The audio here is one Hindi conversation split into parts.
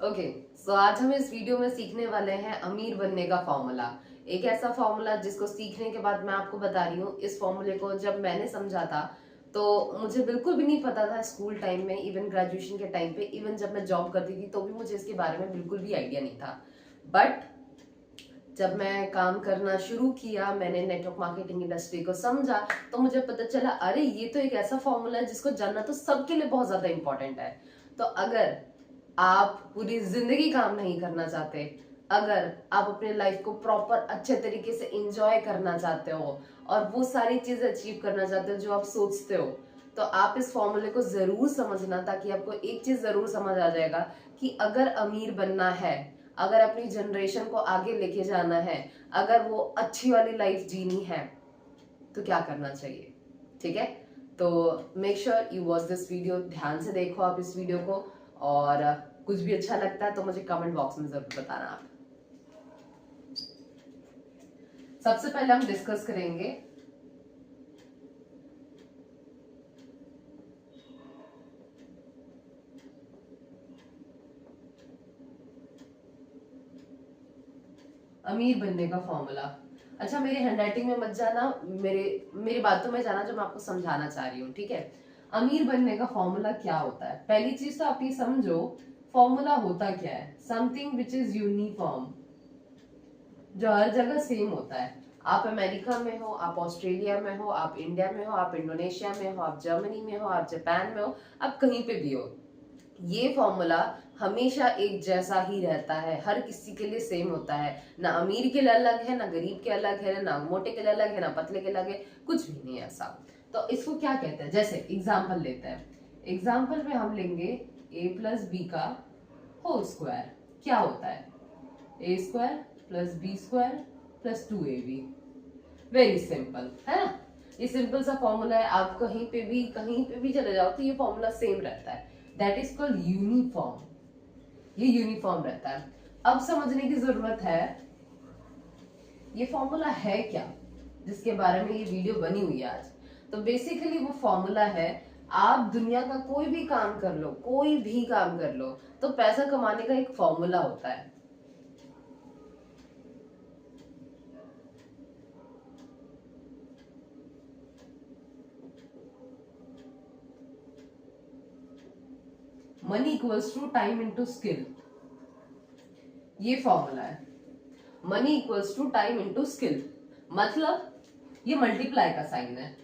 ओके, सो आज हम इस वीडियो में सीखने वाले हैं अमीर बनने का फॉर्मूला। एक ऐसा फॉर्मूला जिसको सीखने के बाद मैं आपको बता रही हूँ, इस फॉर्मूले को जब मैंने समझा था तो मुझे बिल्कुल भी नहीं पता था। स्कूल टाइम में, इवन ग्रेजुएशन के टाइम पे, इवन जब मैं जॉब करती थी तो भी मुझे इसके बारे में बिल्कुल भी आइडिया नहीं था। बट जब मैं काम करना शुरू किया, मैंने नेटवर्क मार्केटिंग इंडस्ट्री को समझा, तो मुझे पता चला अरे ये तो एक ऐसा फॉर्मूला है जिसको जानना तो सबके लिए बहुत ज्यादा इंपॉर्टेंट है। तो अगर आप पूरी जिंदगी काम नहीं करना चाहते, अगर आप अपने लाइफ को प्रॉपर अच्छे तरीके से एंजॉय करना चाहते हो और वो सारी चीजें अचीव करना चाहते हो जो आप सोचते हो, तो आप इस फॉर्मूले को जरूर समझना, ताकि आपको एक चीज जरूर समझ आ जाएगा कि अगर अमीर बनना है, अगर अपनी जनरेशन को आगे लेके जाना है, अगर वो अच्छी वाली लाइफ जीनी है, तो क्या करना चाहिए। ठीक है, तो make sure you watch this video, ध्यान से देखो आप इस वीडियो को, और कुछ भी अच्छा लगता है तो मुझे कमेंट बॉक्स में जरूर बताना आप। सबसे पहले हम डिस्कस करेंगे अमीर बनने का फॉर्मूला। अच्छा, मेरी हैंडराइटिंग में मत जाना, मेरी बातों में जाना जो मैं आपको समझाना चाह रही हूँ। ठीक है, अमीर बनने का फॉर्मूला क्या होता है। पहली चीज तो आप ये समझो, फॉर्मूला होता क्या है। समथिंग विच इज यूनिफॉर्म, जो हर जगह सेम होता है। आप अमेरिका में हो, आप ऑस्ट्रेलिया में हो, आप इंडिया में हो, आप इंडोनेशिया में हो, आप जर्मनी में हो, आप जापान में हो, आप कहीं पे भी हो, ये फॉर्मूला हमेशा एक जैसा ही रहता है, हर किसी के लिए सेम होता है। ना अमीर के लिए अलग है, ना गरीब के अलग है, ना मोटे के लिए अलग है, ना पतले के अलग है, कुछ भी नहीं ऐसा। तो इसको क्या कहते हैं, जैसे एग्जाम्पल लेते हैं। एग्जाम्पल में हम लेंगे a प्लस बी का होल स्क्वायर। क्या होता है, A square plus B square plus 2ab। Very simple है ना, ये सिंपल सा फॉर्मूला है। आप कहीं पे भी चले जाओ तो ये फॉर्मूला सेम रहता है। दैट इज कॉल्ड यूनिफॉर्म, ये यूनिफॉर्म रहता है। अब समझने की जरूरत है ये फॉर्मूला है क्या, जिसके बारे में ये वीडियो बनी हुई है आज। तो बेसिकली वो फॉर्मूला है, आप दुनिया का कोई भी काम कर लो, कोई भी काम कर लो, तो पैसा कमाने का एक फॉर्मूला होता है। Money equals to time into skill, ये फॉर्मूला है। Money equals to time into skill, मतलब ये मल्टीप्लाई का साइन है।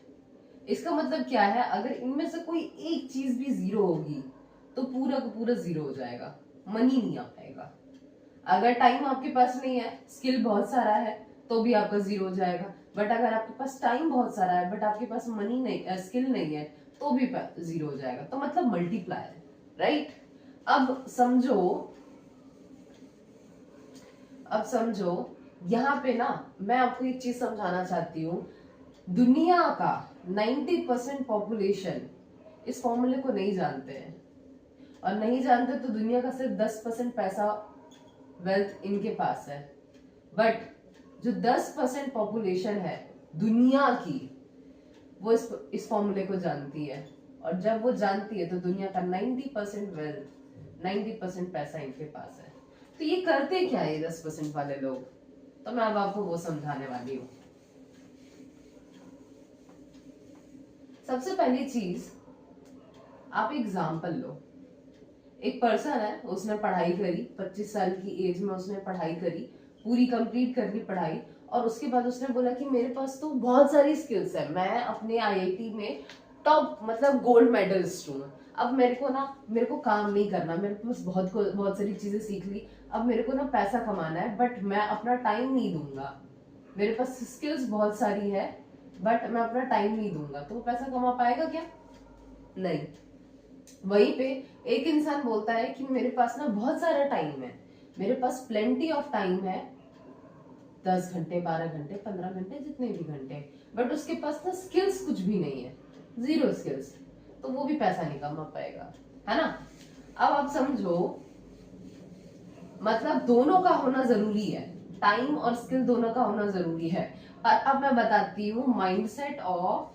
इसका मतलब क्या है, अगर इनमें से कोई एक चीज भी जीरो होगी तो पूरा का पूरा जीरो हो जाएगा, मनी नहीं आ पाएगा। अगर टाइम आपके पास नहीं है, स्किल बहुत सारा है, तो भी आपका जीरो हो जाएगा। बट अगर आपके पास टाइम बहुत सारा है बट आपके पास मनी नहीं, स्किल नहीं है, तो भी जीरो हो जाएगा। तो मतलब मल्टीप्लाई है, राइट। अब समझो, अब समझो, यहाँ पे ना मैं आपको एक चीज समझाना चाहती हूँ। दुनिया का 90% पॉपुलेशन इस फॉर्मूले को नहीं जानते हैं, और नहीं जानते तो दुनिया का सिर्फ 10% पैसा, वेल्थ इनके पास है। बट जो 10% पॉपुलेशन है दुनिया की, वो इस फॉर्मूले को जानती है। और जब वो जानती है तो दुनिया का 90% वेल्थ, 90% पैसा इनके पास है। तो ये करते क्या है 10% वाले लोग, तो मैं अब आपको वो समझाने वाली हूँ। सबसे पहली चीज, आप एग्जाम्पल लो। एक पर्सन है, उसने पढ़ाई करी, 25 साल की एज में उसने पढ़ाई करी, पूरी कंप्लीट कर ली पढ़ाई, और उसके बाद उसने बोला कि मेरे पास तो बहुत सारी स्किल्स है, मैं अपने आईआईटी में टॉप, मतलब गोल्ड मेडलिस्ट हूँ। अब मेरे को काम नहीं करना, मेरे पास बहुत सारी चीजें सीख ली, अब मेरे को ना पैसा कमाना है, बट मैं अपना टाइम नहीं दूंगा। मेरे पास स्किल्स बहुत सारी है बट मैं अपना टाइम नहीं दूंगा, तो वो पैसा कमा पाएगा क्या? नहीं। वहीं पे एक इंसान बोलता है कि मेरे पास ना बहुत सारा टाइम है, मेरे पास प्लेंटी ऑफ टाइम है, 10 घंटे, 12 घंटे, 15 घंटे, जितने भी घंटे, बट उसके पास ना स्किल्स कुछ भी नहीं है, जीरो स्किल्स, तो वो भी पैसा नहीं कमा पाएगा, है ना। अब आप समझो, मतलब दोनों का होना जरूरी है, टाइम और स्किल दोनों का होना जरूरी है। और अब मैं बताती हूँ माइंडसेट ऑफ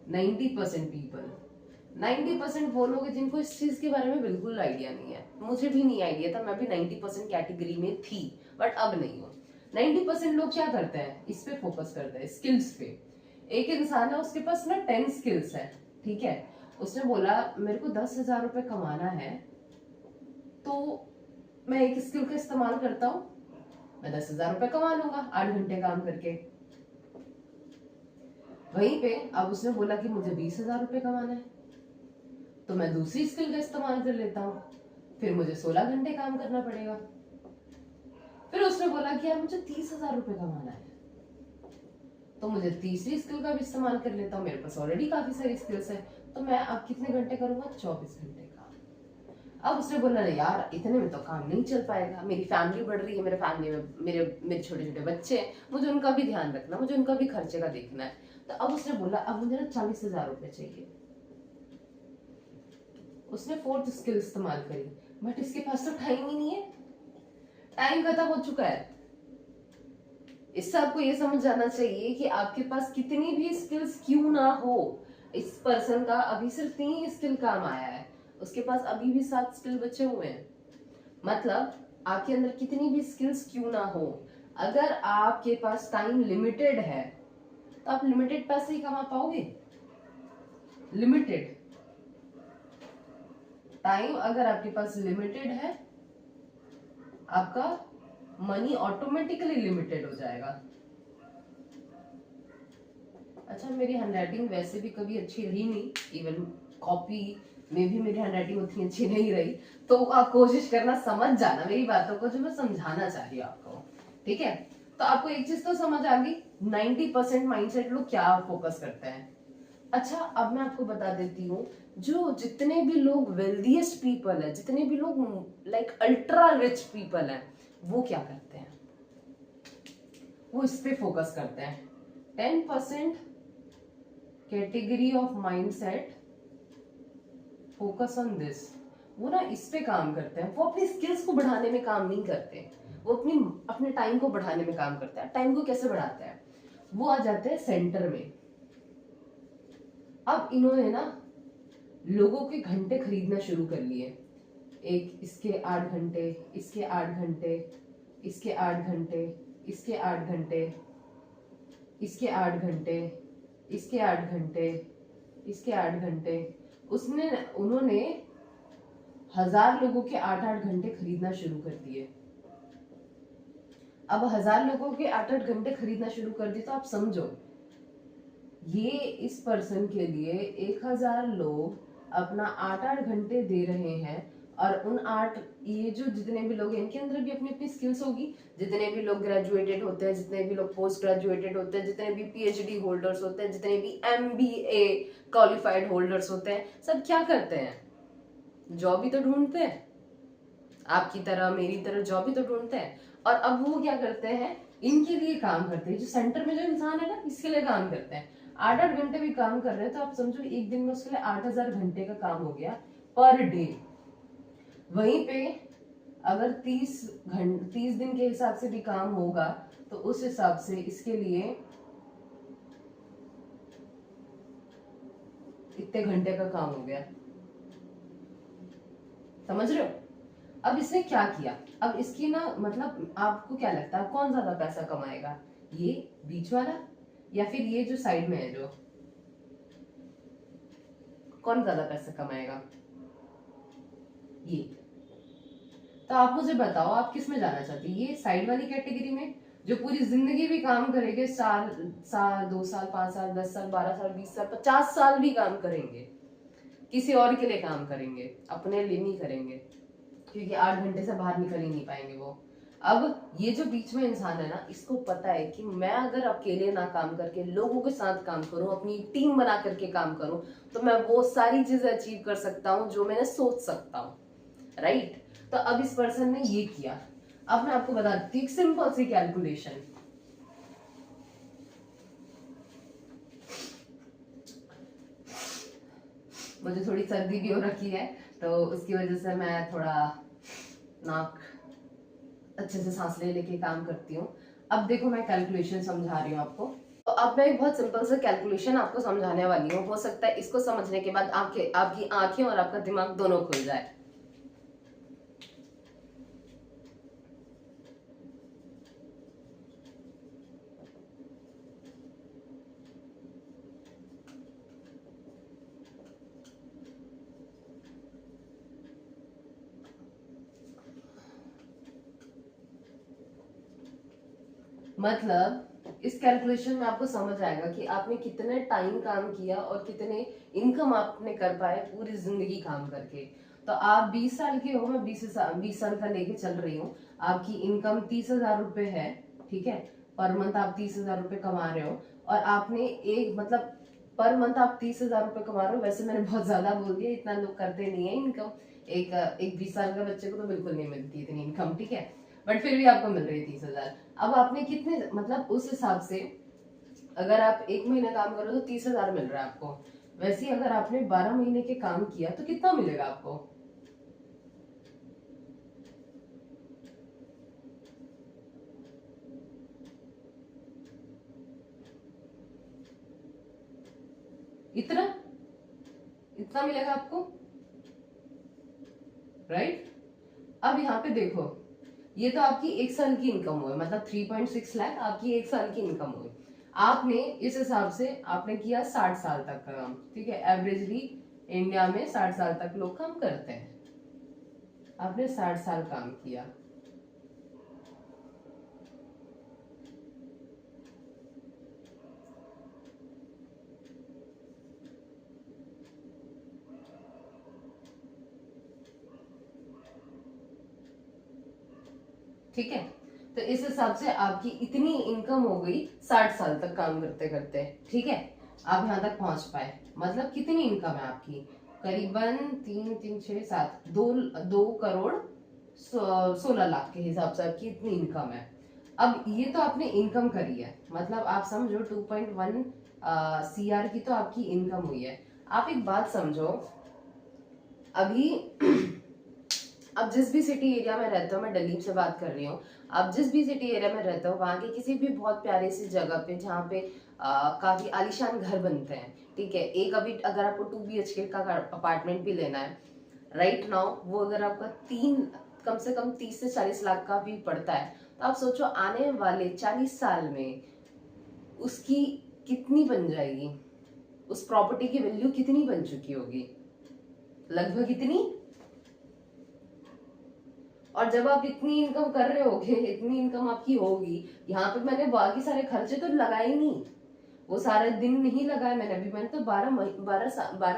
90% पीपल। 90% वो लोग हैं जिनको इस चीज के बारे में बिल्कुल आइडिया नहीं है। मुझे भी नहीं आइडिया था, मैं भी 90% कैटेगरी में थी, बट अब नहीं हूँ। 90% लोग क्या करते हैं, इस पे फोकस करते हैं, स्किल्स पे। एक इंसान है, उसके पास ना 10 स्किल्स है, ठीक है। उसने बोला मेरे को 10,000 रुपए कमाना है, तो मैं एक स्किल का इस्तेमाल करता हूँ, मैं 10,000 रुपए कमा लूंगा 8 घंटे काम करके। वहीं पे अब उसने बोला कि मुझे 20,000 रुपए कमाना है, तो मैं दूसरी स्किल का इस्तेमाल कर लेता हूँ, फिर मुझे 16 घंटे काम करना पड़ेगा। फिर उसने बोला कि यार मुझे 30,000 रुपए कमाना है, तो मुझे तीसरी स्किल का भी इस्तेमाल कर लेता हूँ, मेरे पास ऑलरेडी काफी सारी स्किल्स है, तो मैं अब कितने घंटे करूंगा, 24 घंटे काम। अब उसने बोला नहीं यार इतने में तो काम नहीं चल पाएगा, मेरी फैमिली बढ़ रही है, मेरे फैमिली में मेरे छोटे छोटे बच्चे हैं, मुझे उनका भी ध्यान रखना, मुझे उनका भी खर्चे का देखना है। तो अब उसने बोला अब मुझे ना 40,000 रुपए चाहिए। उसने फोर्थ स्किल इस्तेमाल करी, बट इसके पास तो टाइम ही नहीं है, टाइम खत्म हो चुका है। इससे आपको ये समझ जाना चाहिए कि आपके पास कितनी भी स्किल्स क्यों ना हो, इस पर्सन का अभी सिर्फ 3 स्किल काम आया है, उसके पास अभी भी 7 स्किल बचे हुए हैं। मतलब आपके अंदर कितनी भी स्किल्स क्यों ना हो, अगर आपके पास टाइम लिमिटेड है तो आप लिमिटेड पैसे ही कमा पाओगे। लिमिटेड टाइम अगर आपके पास लिमिटेड है, आपका मनी ऑटोमेटिकली लिमिटेड हो जाएगा। अच्छा मेरी हैंडराइटिंग वैसे भी कभी अच्छी रही नहीं, इवन कॉपी में भी मेरी हैंडराइटिंग उतनी अच्छी नहीं रही, तो आप कोशिश करना समझ जाना मेरी बातों को जो मैं समझाना चाह रही हूँ आपको, ठीक है। तो आपको एक चीज तो समझ आ गई, 90% माइंडसेट लोग क्या फोकस करते हैं। अच्छा अब मैं आपको बता देती हूँ, जो जितने भी लोग वेल्दीएस्ट पीपल है, जितने भी लोग लाइक अल्ट्रा रिच पीपल है, वो क्या करते हैं, वो इस पे फोकस करते हैं। 10% category of mindset focus on this, वो ना इस पे काम करते हैं, वो अपनी स्किल्स को बढ़ाने में काम नहीं करते, वो अपने टाइम को बढ़ाने में काम करते हैं। टाइम को कैसे बढ़ाते हैं, वो आ जाते हैं सेंटर में। अब इन्होंने ना लोगों के घंटे खरीदना शुरू कर लिए, एक इसके 8 घंटे, इसके 8 घंटे, इसके 8 घंटे, इसके 8 घंटे, इसके 8 घंटे, इसके 8 घंटे, इसके 8 घंटे, उन्होंने 1000 लोगों के 8-8 घंटे खरीदना शुरू कर दिए। अब 1000 लोगों के 8-8 घंटे खरीदना शुरू कर दिए, तो आप समझो ये इस पर्सन के लिए 1000 लोग अपना 8-8 घंटे दे रहे हैं, और उन 8 ये जो जितने भी लोग हैं इनके अंदर भी अपनी अपनी स्किल्स होगी। जितने भी लोग ग्रेजुएटेड होते हैं, जितने भी लोग पोस्ट ग्रेजुएटेड होते हैं, जितने भी पीएचडी होल्डर्स होते हैं, जितने भी एमबीए क्वालिफाइड होल्डर्स होते हैं, सब क्या करते हैं, जॉब ही तो ढूंढते हैं, आपकी तरह मेरी तरह जॉब ही तो ढूंढते हैं। और अब वो क्या करते हैं, इनके लिए काम करते हैं, जो सेंटर में जो इंसान है ना इसके लिए काम करते हैं। 8-8 घंटे भी काम कर रहे हैं, तो आप समझो एक दिन में उसके लिए 8,000 घंटे का काम हो गया पर डे। वहीं पे अगर 30 दिन के हिसाब से भी काम होगा, तो उस हिसाब से इसके लिए इतने घंटे का काम हो गया, समझ रहे हो। अब इसने क्या किया, अब इसकी ना मतलब आपको क्या लगता है कौन ज्यादा पैसा कमाएगा, ये बीच वाला या फिर ये जो साइड में है, जो कौन ज्यादा पैसा कमाएगा, ये। तो आप मुझे बताओ आप किस में जाना चाहती है, ये साइड वाली कैटेगरी में जो पूरी जिंदगी भी काम करेंगे, साल 2 साल 5 साल 10 साल 12 साल 20 साल 50 साल भी काम करेंगे, किसी और के लिए काम करेंगे, अपने लिए नहीं करेंगे, क्योंकि 8 घंटे से बाहर निकल ही नहीं पाएंगे वो। अब ये जो बीच में इंसान है ना, इसको पता है कि मैं अगर अकेले ना काम करके लोगों के साथ काम करूं, अपनी टीम बना करके काम करूं, तो मैं वो सारी चीजें अचीव कर सकता हूं जो मैंने सोच सकता हूं, राइट। तो अब इस पर्सन ने ये किया। अब मैं आपको बता देती हूँ सिंपल सी कैलकुलेशन। मुझे थोड़ी सर्दी भी हो रखी है, तो उसकी वजह से मैं थोड़ा नाक अच्छे से सांस ले लेके काम करती हूँ। अब देखो मैं कैलकुलेशन समझा रही हूँ आपको। तो अब मैं एक बहुत सिंपल सा कैलकुलेशन आपको समझाने वाली हूँ, हो सकता है इसको समझने के बाद आपकी आंखें और आपका दिमाग दोनों खुल जाए। मतलब इस कैलकुलेशन में आपको समझ आएगा कि आपने कितने टाइम काम किया और कितने इनकम आपने कर पाए पूरी जिंदगी काम करके। तो आप 20 साल के हो, मैं 20 साल का लेके चल रही हूँ। आपकी इनकम 30,000 रुपए है, ठीक है। पर मंथ आप 30,000 रुपए कमा रहे हो, और आपने एक मतलब पर मंथ आप 30,000 रुपए कमा रहे हो। वैसे मैंने बहुत ज्यादा बोल दिया, इतना लोग करते नहीं है इनकम। एक 20 साल का बच्चे को तो बिल्कुल नहीं मिलती इतनी इनकम, ठीक है। बट फिर भी आपको मिल रही है 30,000। अब आपने कितने मतलब उस हिसाब से अगर आप एक महीना काम करो तो 30,000 मिल रहा है आपको। वैसे ही अगर आपने 12 महीने के काम किया तो कितना मिलेगा आपको? इतना इतना मिलेगा आपको, राइट। अब यहाँ पे देखो, ये तो आपकी एक साल की इनकम हुई, मतलब 3.6 लाख आपकी एक साल की इनकम हुई। आपने इस हिसाब से आपने किया 60 साल तक का काम, ठीक है। एवरेजली इंडिया में 60 साल तक लोग काम करते हैं। आपने 60 साल काम किया, ठीक है। तो इस हिसाब से आपकी इतनी इनकम हो गई 60 साल तक काम करते करते, ठीक है। आप यहाँ तक पहुंच पाए। मतलब कितनी इनकम है आपकी? करीबन 3 3 6 7 2 करोड़ 16 लाख के हिसाब से आपकी इतनी इनकम है। अब ये तो आपने इनकम करी है, मतलब आप समझो 2.1 CR की तो आपकी इनकम हुई है। आप एक बात समझो, अभी अब जिस भी सिटी एरिया में रहते हो, मैं दिल्ली से बात कर रही हूँ। आप जिस भी सिटी एरिया में रहते हो, वहां के किसी भी बहुत प्यारी सी जगह पे जहाँ पे काफी आलीशान घर बनते हैं, ठीक है। एक अभी अगर आपको 2 BHK का अपार्टमेंट भी लेना है राइट नाउ, वो अगर आपका कम से कम 30 से 40 लाख का भी पड़ता है, तो आप सोचो आने वाले 40 साल में उसकी कितनी बन जाएगी, उस प्रॉपर्टी की वैल्यू कितनी बन चुकी होगी, लगभग इतनी। और जब आप इतनी इनकम कर रहे होगे, इतनी इनकम आपकी होगी, यहाँ पे मैंने बाकी सारे खर्चे तो लगाए नहीं, वो सारे दिन नहीं लगाए मैंने। अभी मैंने तो 12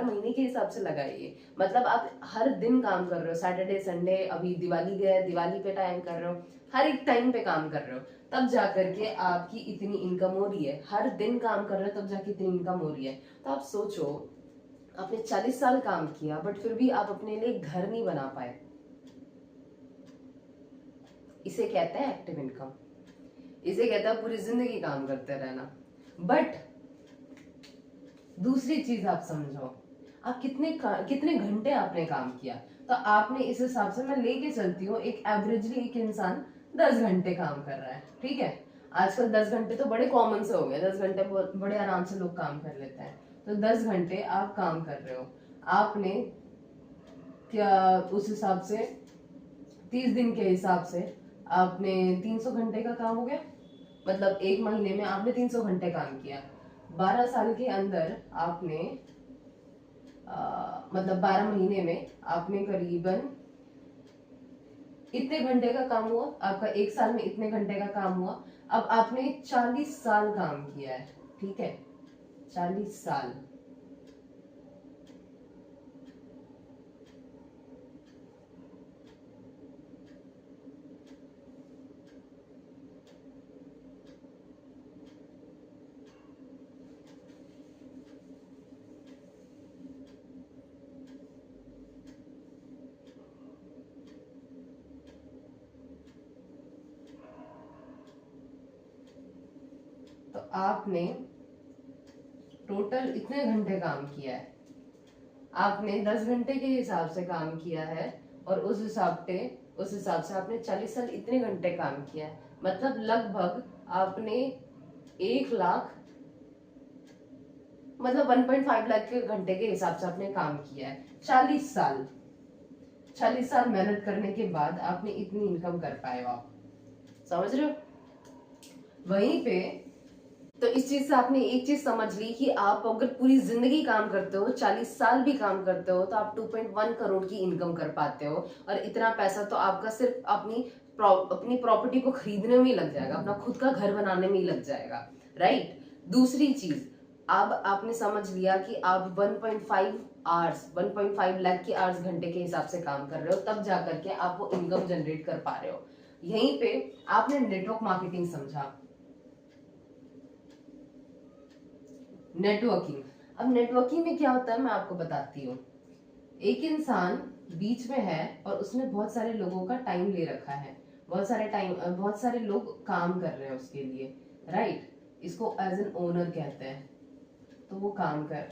महीने के हिसाब से लगाए ये। मतलब आप हर दिन काम कर रहे हो, सैटरडे संडे, अभी दिवाली गया, दिवाली पे टाइम कर रहे हो, हर एक टाइम पे काम कर रहे हो, तब जाकर के आपकी इतनी इनकम हो रही है। हर दिन काम कर रहे हो तब जाके इतनी इनकम हो रही है। तो आप सोचो, आपने 40 साल काम किया बट फिर भी आप अपने लिए घर नहीं बना पाए। इसे कहते हैं एक्टिव इनकम, इसे कहते हैं पूरी जिंदगी काम करते रहना। बट दूसरी चीज आप समझो, आप कितने घंटे आपने काम किया। तो आपने इस हिसाब से मैं लेके चलती हूँ, एक एवरेजली एक इंसान 10 घंटे काम कर रहा है, ठीक है। आजकल 10 घंटे तो बड़े कॉमन से हो गए, 10 घंटे बड़े आराम से लोग काम कर लेते हैं। तो 10 घंटे आप काम कर रहे हो, आपने क्या उस हिसाब से 30 दिन के हिसाब से आपने 300 घंटे का काम हो गया। मतलब एक महीने में आपने 300 घंटे काम किया। 12 साल के अंदर आपने मतलब 12 महीने में आपने करीबन इतने घंटे का काम हुआ। आपका एक साल में इतने घंटे का काम हुआ। अब आपने 40 साल काम किया है, ठीक है। 40 साल। तो आपने टोटल इतने घंटे काम किया है। आपने 10 घंटे के हिसाब से काम किया है, और उस हिसाब से आपने 40 साल इतने घंटे काम किया है। मतलब लगभग आपने 1 लाख मतलब 1.5 लाख के घंटे के हिसाब से आपने काम किया है, 40 साल मेहनत करने के बाद आपने इतनी इनकम कर पाए हो, आप समझ रहे हो। वहीं पे तो इस चीज से आपने एक चीज समझ ली कि आप अगर पूरी जिंदगी काम करते हो, 40 साल भी काम करते हो, तो आप 2.1 करोड़ की इनकम कर पाते हो। और इतना पैसा तो आपका सिर्फ अपनी प्रॉपर्टी को खरीदने में ही लग जाएगा, अपना खुद का घर बनाने में ही लग जाएगा, राइट। दूसरी चीज, अब आपने समझ लिया कि आप 1.5 लाख की आवर्स घंटे के हिसाब से काम कर रहे हो, तब जाकर के आप वो इनकम जनरेट कर पा रहे हो। यहीं पे आपने नेटवर्क मार्केटिंग समझा, नेटवर्किंग। अब नेटवर्किंग में क्या होता है मैं आपको बताती हूँ। एक इंसान बीच में है और उसने बहुत सारे लोगों का टाइम ले रखा है, बहुत सारे लोग काम कर रहे हैं उसके लिए, राइट। इसको एज एन ओनर कहते हैं। तो वो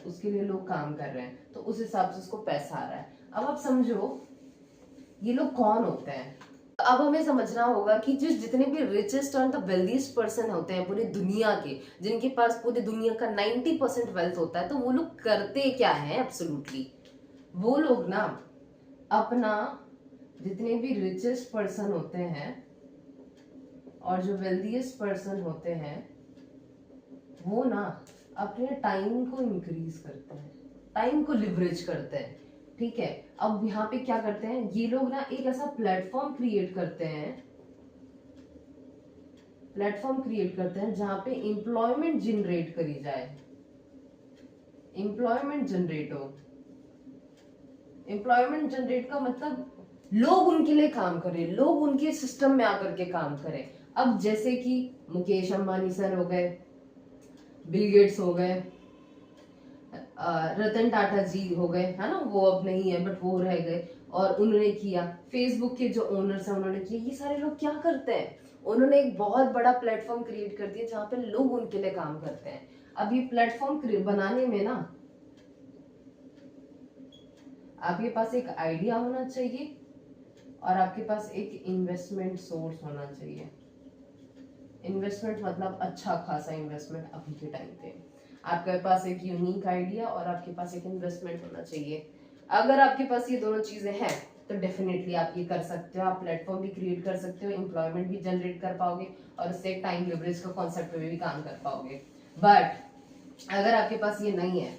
उसके लिए लोग काम कर रहे हैं, तो उस हिसाब से उसको पैसा आ रहा है। अब आप समझो ये लोग कौन होते हैं। अब हमें समझना होगा कि जितने भी रिचेस्ट और द वेल्दीस्ट पर्सन होते हैं पूरी दुनिया के, जिनके पास पूरी दुनिया का 90% वेल्थ होता है, तो वो लोग करते क्या है एब्सोल्युटली। वो लोग ना अपना, जितने भी रिचेस्ट पर्सन होते हैं और जो वेल्दीस्ट पर्सन होते हैं, वो ना अपने टाइम को इंक्रीज करते हैं, टाइम को लिवरेज करते हैं, ठीक है। अब यहाँ पे क्या करते हैं ये लोग ना, एक ऐसा प्लेटफॉर्म क्रिएट करते हैं जहां पे एम्प्लॉयमेंट जनरेट करी जाए, एम्प्लॉयमेंट जनरेट का मतलब लोग उनके लिए काम करें, लोग उनके सिस्टम में आकर के काम करें। अब जैसे कि मुकेश अंबानी सर हो गए, बिल गेट्स हो गए, रतन टाटा जी हो गए, है ना, वो अब नहीं है बट वो रह गए, और उन्होंने किया। फेसबुक के जो ओनर्स हैं उन्होंने किया। ये सारे लोग क्या करते हैं, उन्होंने एक बहुत बड़ा प्लेटफॉर्म क्रिएट कर दिया जहां पे लोग उनके लिए काम करते हैं। अब ये प्लेटफॉर्म बनाने में ना आपके पास एक आइडिया होना चाहिए और आपके पास एक इन्वेस्टमेंट सोर्स होना चाहिए। इन्वेस्टमेंट मतलब अच्छा खासा इन्वेस्टमेंट अभी के टाइम पे। आपके पास एक यूनिक आइडिया और आपके पास एक इन्वेस्टमेंट होना चाहिए। अगर आपके पास ये दोनों चीजें हैं तो डेफिनेटली आप ये कर सकते हो। आप प्लेटफॉर्म भी क्रिएट कर सकते हो, एम्प्लॉयमेंट भी जनरेट कर पाओगे और उससे एक टाइम लिवरेज का कॉन्सेप्ट पे भी काम कर पाओगे। बट अगर आपके पास ये नहीं है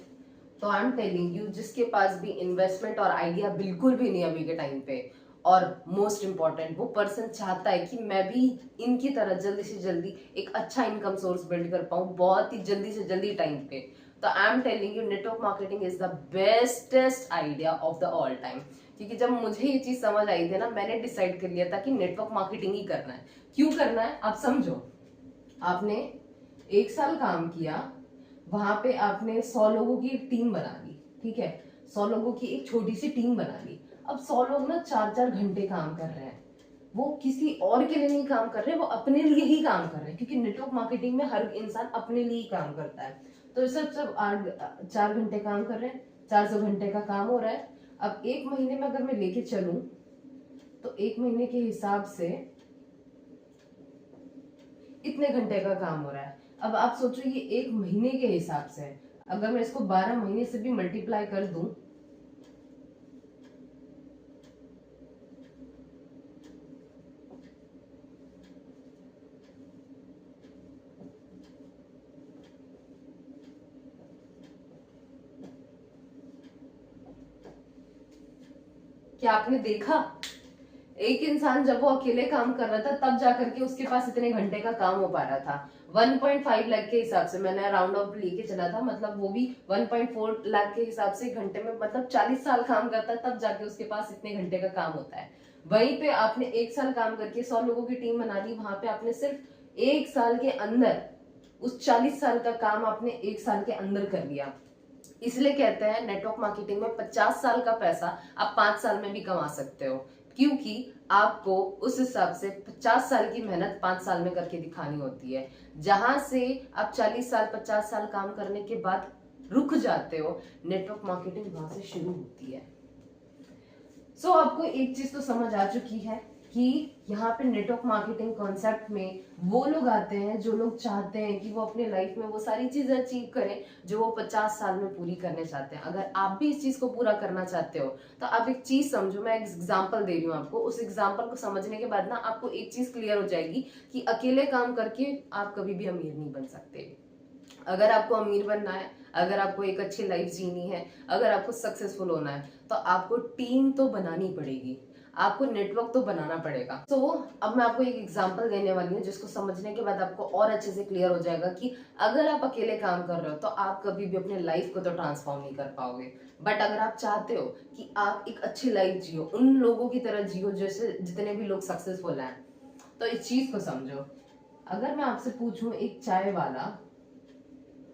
तो आई एम टेलिंग यू, जिसके पास भी इन्वेस्टमेंट और आइडिया बिल्कुल भी नहीं अभी के टाइम पे, और मोस्ट इंपॉर्टेंट वो पर्सन चाहता है कि मैं भी इनकी तरह जल्दी से जल्दी एक अच्छा इनकम सोर्स बिल्ड कर पाऊं बहुत ही जल्दी से जल्दी टाइम पे, तो I am telling you network marketing is the bestest idea of the all time. क्योंकि जब मुझे ये चीज समझ आई थी ना, मैंने डिसाइड कर लिया था कि नेटवर्क मार्केटिंग ही करना है। क्यों करना है आप समझो। आपने 1 साल काम किया, वहां पे आपने 100 लोगों की एक टीम बना ली, ठीक है, 100 लोगों की एक छोटी सी टीम बना ली। अब 100 लोग ना 4-4 घंटे काम कर रहे हैं, वो किसी और के लिए नहीं काम कर रहे, वो अपने लिए ही काम कर रहे हैं, क्योंकि नेटवर्क मार्केटिंग में हर इंसान अपने लिए ही काम करता है। तो सब 4 घंटे काम कर रहे हैं, 400 घंटे का काम हो रहा है। अब 1 महीने में अगर मैं लेके चलूं तो 1 महीने के हिसाब से इतने घंटे का काम हो रहा है। अब आप सोचो ये 1 महीने के हिसाब से है, अगर मैं इसको 12 महीने से भी मल्टीप्लाई कर दूं क्या आपने देखा, एक इंसान जब वो अकेले काम कर रहा था तब जाकर के उसके पास इतने घंटे का काम हो पा रहा था। 1.5 लाख के हिसाब से मैंने राउंड ऑफ लेके चला था, मतलब वो भी 1.4 लाख के हिसाब से घंटे में, मतलब 40 साल काम करता है तब जाके उसके पास इतने घंटे का काम होता है। वहीं पे आपने 1 साल काम करके 100 लोगों की टीम बना ली, वहां पे आपने सिर्फ 1 साल के अंदर उस 40 साल का काम आपने 1 साल के अंदर कर लिया। इसलिए कहते हैं नेटवर्क मार्केटिंग में 50 साल का पैसा आप 5 साल में भी कमा सकते हो, क्योंकि आपको उस हिसाब से 50 साल की मेहनत 5 साल में करके दिखानी होती है। जहां से आप 40 साल 50 साल काम करने के बाद रुक जाते हो, नेटवर्क मार्केटिंग वहां से शुरू होती है। सो आपको एक चीज तो समझ आ चुकी है कि यहाँ पे नेटवर्क मार्केटिंग कॉन्सेप्ट में वो लोग आते हैं जो लोग चाहते हैं कि वो अपने लाइफ में वो सारी चीजें अचीव करें जो वो 50 साल में पूरी करने चाहते हैं। अगर आप भी इस चीज को पूरा करना चाहते हो तो आप एक चीज समझो, मैं एक एग्जांपल दे रही हूँ आपको, उस एग्जांपल को समझने के बाद ना आपको एक चीज क्लियर हो जाएगी कि अकेले काम करके आप कभी भी अमीर नहीं बन सकते। अगर आपको अमीर बनना है, अगर आपको एक अच्छी लाइफ जीनी है, अगर आपको सक्सेसफुल होना है तो आपको टीम तो बनानी पड़ेगी, आपको नेटवर्क तो बनाना पड़ेगा। तो अब मैं आपको एक एग्जांपल देने वाली हूँ जिसको समझने के बाद आपको और अच्छे से क्लियर हो जाएगा कि अगर आप अकेले काम कर रहे हो तो आप कभी भी अपने लाइफ को तो ट्रांसफॉर्म नहीं कर पाओगे। बट अगर आप चाहते हो कि आप एक अच्छी लाइफ जियो, उन लोगों की तरह जियो जैसे जितने भी लोग सक्सेसफुल हैं, तो इस चीज को समझो। अगर मैं आपसे पूछूं एक चाय वाला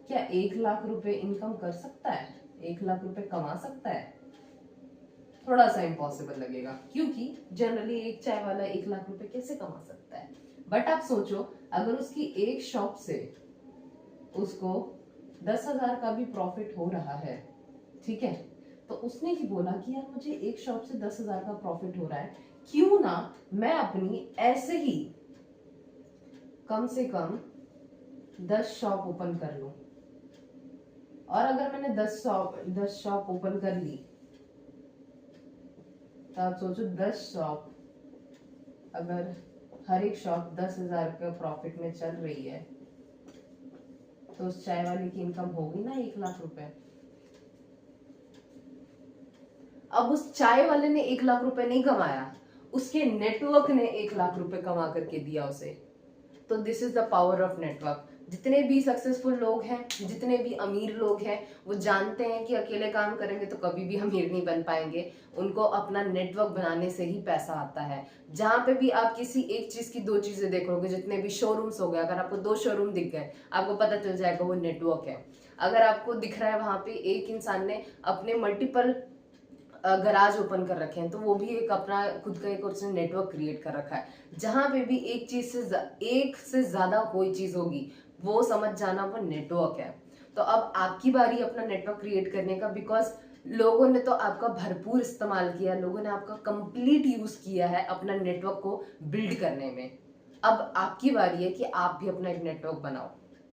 क्या 1 लाख रुपए इनकम कर सकता है, 1 लाख रुपए कमा सकता है? थोड़ा सा इम्पॉसिबल लगेगा, क्योंकि जनरली एक चाय वाला 1 लाख रुपए कैसे कमा सकता है। बट आप सोचो अगर उसकी एक शॉप से उसको 10,000 का भी प्रॉफिट हो रहा है, ठीक है, तो उसने ही बोला कि यार मुझे एक शॉप से 10,000 का प्रॉफिट हो रहा है, क्यों ना मैं अपनी ऐसे ही कम से कम 10 शॉप ओपन कर लूं। और अगर मैंने 10 शॉप ओपन कर ली तो आप सोचो 10 शॉप, अगर हर एक शॉप 10,000 का प्रॉफिट में चल रही है तो उस चाय वाले की इनकम होगी ना 1 लाख रुपए। अब उस चाय वाले ने 1 लाख रुपए नहीं कमाया, उसके नेटवर्क ने 1 लाख रुपए कमा करके दिया उसे। तो this is the power of network. जितने भी सक्सेसफुल लोग हैं, जितने भी अमीर लोग हैं, वो जानते हैं कि अकेले काम करेंगे तो कभी भी अमीर नहीं बन पाएंगे, उनको अपना नेटवर्क बनाने से ही पैसा आता है। जहां पे भी आप किसी एक चीज की दो चीजें देखोगे, जितने भी शोरूम्स हो गए, अगर आपको 2 शोरूम दिख गए आपको पता चल जाएगा वो नेटवर्क है। अगर आपको दिख रहा है वहां पे एक इंसान ने अपने मल्टीपल गराज ओपन कर रखे हैं तो वो भी एक अपना खुद का एक उसने नेटवर्क क्रिएट कर रखा है। जहां पे भी एक से ज्यादा कोई चीज होगी वो समझ जाना वो नेटवर्क है। तो अब आपकी बारी अपना नेटवर्क क्रिएट करने का, बिकॉज लोगों ने तो आपका भरपूर इस्तेमाल किया, लोगों ने आपका कंप्लीट यूज किया है अपना नेटवर्क को बिल्ड करने में। अब आपकी बारी है कि आप भी अपना एक नेटवर्क बनाओ।